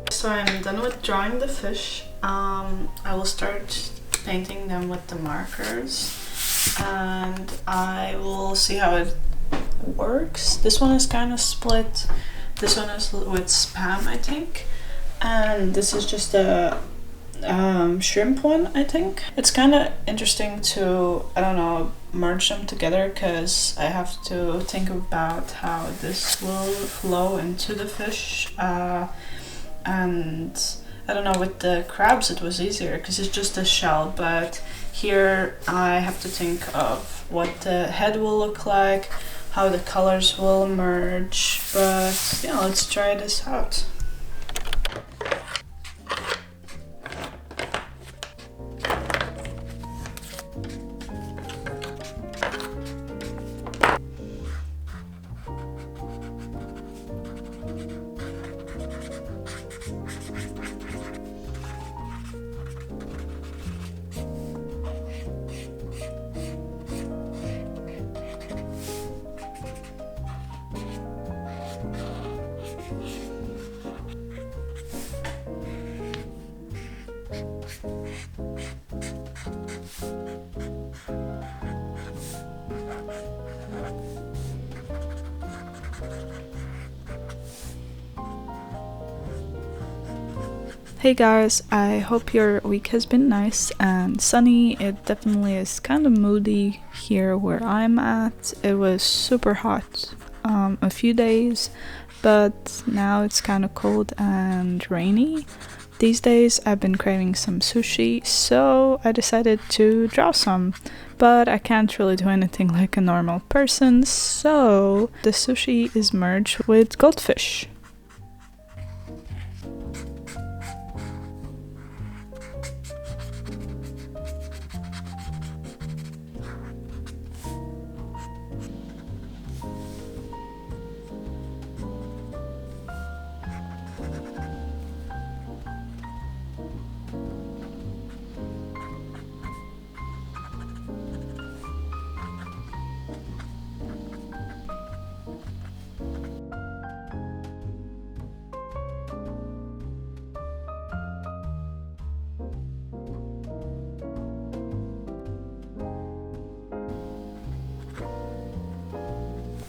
So I'm done with drawing the fish. I will start painting them with the markers and I will see how it works. This one is kind of split. This one is with Spam, I think, and this is just a shrimp one, I think. It's kind of interesting to, I don't know, merge them together because I have to think about how this will flow into the fish. And I don't know, with the crabs it was easier because it's just a shell, but here I have to think of what the head will look like, how the colors will merge, but yeah, let's try this out. Hey guys, I hope your week has been nice and sunny. It definitely is kind of moody here where I'm at. It was super hot a few days, but now it's kind of cold and rainy. These days I've been craving some sushi, so I decided to draw some, but I can't really do anything like a normal person, so the sushi is merged with goldfish.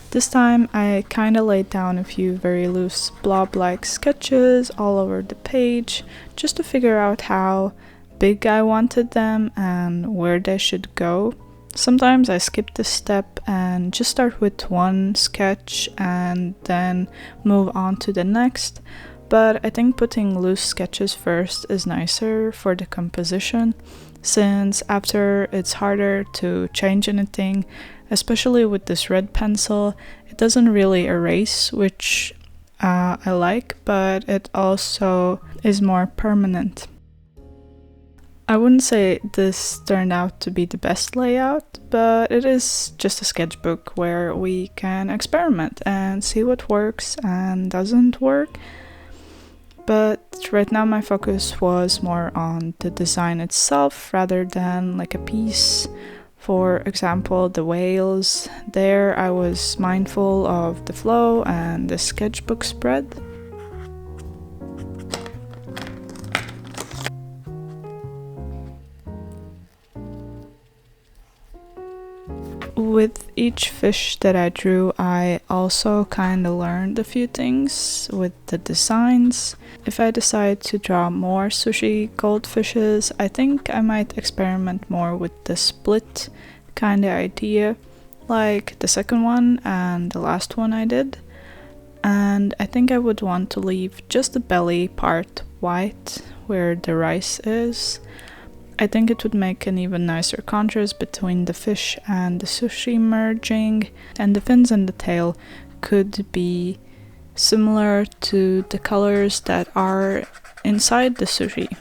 This time I kinda laid down a few very loose blob-like sketches all over the page just to figure out how big I wanted them and where they should go. Sometimes I skip this step and just start with one sketch and then move on to the next, but I think putting loose sketches first is nicer for the composition. since after it's harder to change anything, especially with this red pencil. It doesn't really erase, which I like, but it also is more permanent. I wouldn't say this turned out to be the best layout, but it is just a sketchbook where we can experiment and see what works and doesn't work. But right now my focus was more on the design itself rather than like a piece. For example, the whales. There I was mindful of the flow and the sketchbook spread. With each fish that I drew, I also kind of learned a few things with the designs. If I decide to draw more sushi goldfishes, I think I might experiment more with the split kind of idea, like the second one and the last one I did. And I think I would want to leave just the belly part white where the rice is. I think it would make an even nicer contrast between the fish and the sushi merging, and the fins and the tail could be similar to the colors that are inside the sushi.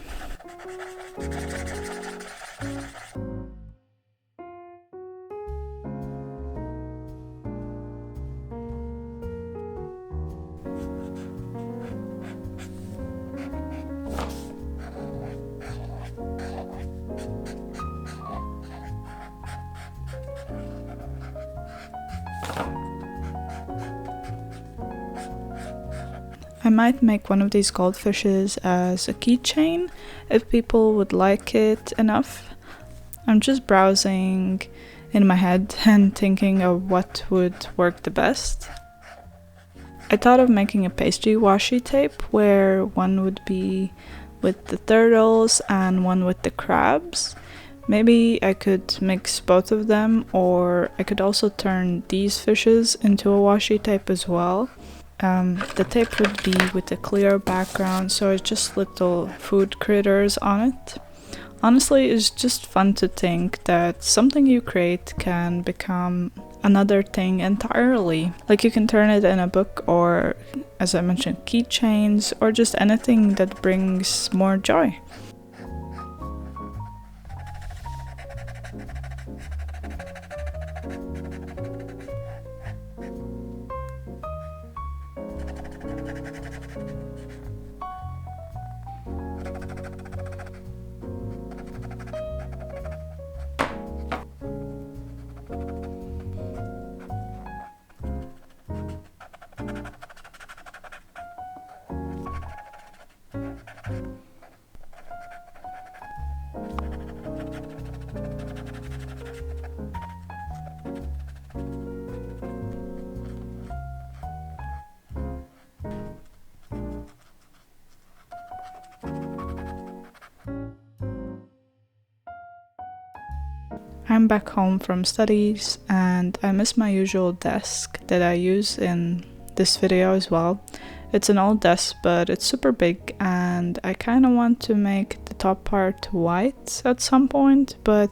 I might make one of these goldfishes as a keychain if people would like it enough. I'm just browsing in my head and thinking of what would work the best. I thought of making a pastry washi tape where one would be with the turtles and one with the crabs. Maybe I could mix both of them, or I could also turn these fishes into a washi tape as well. The tape would be with a clear background, so it's just little food critters on it. Honestly, it's just fun to think that something you create can become another thing entirely. Like you can turn it in a book, or as I mentioned, keychains, or just anything that brings more joy. I'm back home from studies and I miss my usual desk that I use in this video as well. It's an old desk, but it's super big and I kind of want to make the top part white at some point, but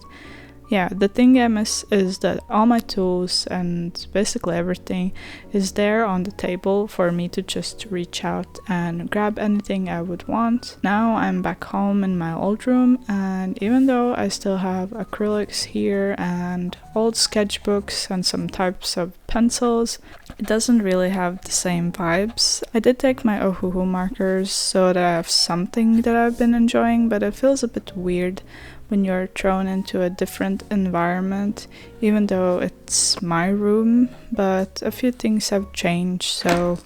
yeah, the thing I miss is that all my tools and basically everything is there on the table for me to just reach out and grab anything I would want. Now I'm back home in my old room, and even though I still have acrylics here and old sketchbooks and some types of pencils, it doesn't really have the same vibes. I did take my Ohuhu markers so that I have something that I've been enjoying, but it feels a bit weird when you're thrown into a different environment, even though it's my room. But a few things have changed, so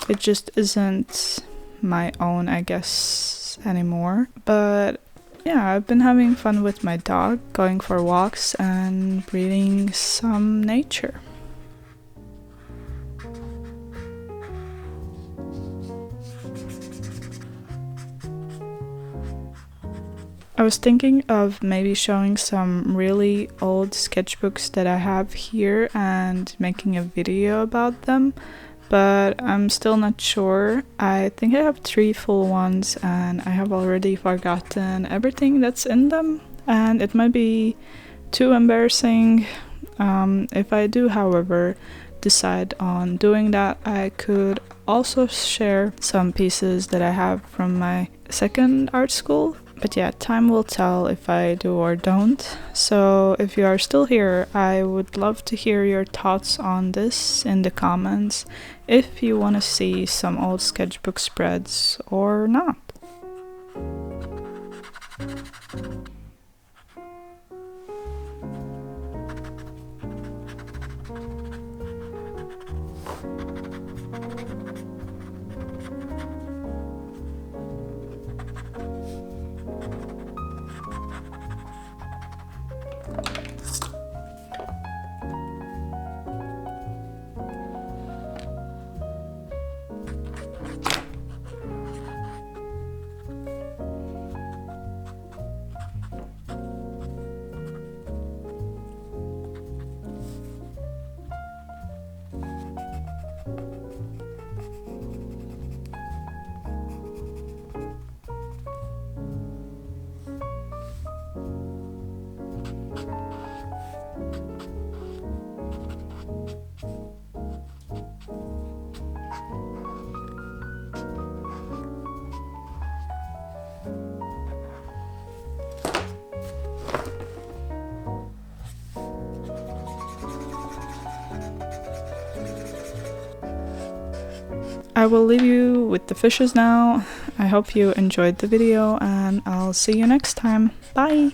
it just isn't my own, I guess, anymore. But yeah, I've been having fun with my dog, going for walks and breathing some nature. I was thinking of maybe showing some really old sketchbooks that I have here and making a video about them, but I'm still not sure. I think I have 3 full ones and I have already forgotten everything that's in them, and it might be too embarrassing. If I do, however, decide on doing that, I could also share some pieces that I have from my second art school. But yeah, time will tell if I do or don't. So if you are still here, I would love to hear your thoughts on this in the comments, if you want to see some old sketchbook spreads or not. I will leave you with the fishes now. I hope you enjoyed the video, and I'll see you next time. Bye!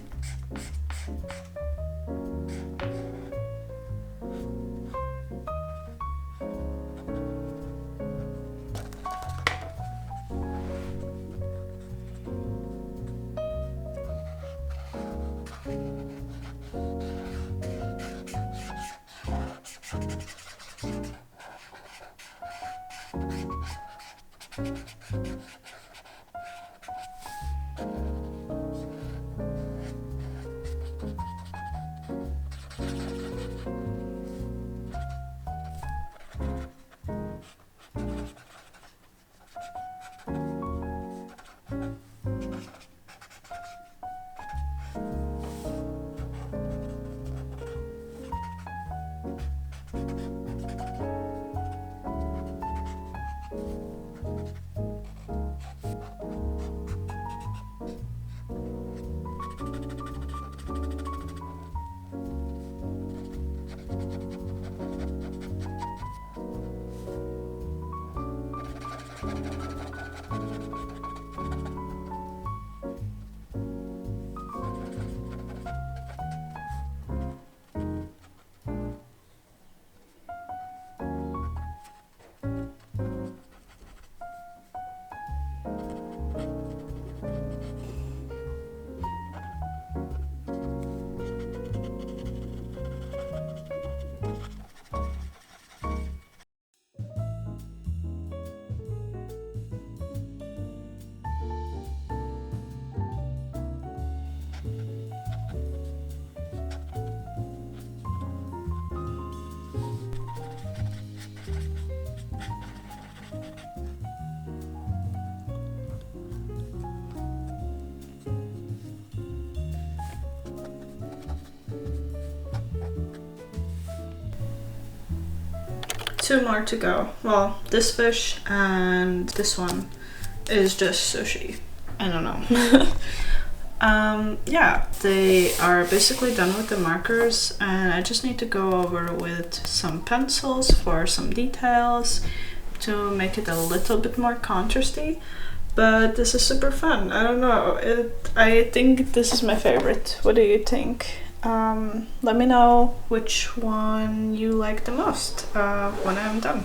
Two more to go. Well, this fish and this one is just sushi. I don't know. Yeah, they are basically done with the markers, and I just need to go over with some pencils for some details to make it a little bit more contrasty. But this is super fun. I don't know. I think this is my favorite. What do you think? Let me know which one you like the most when I'm done.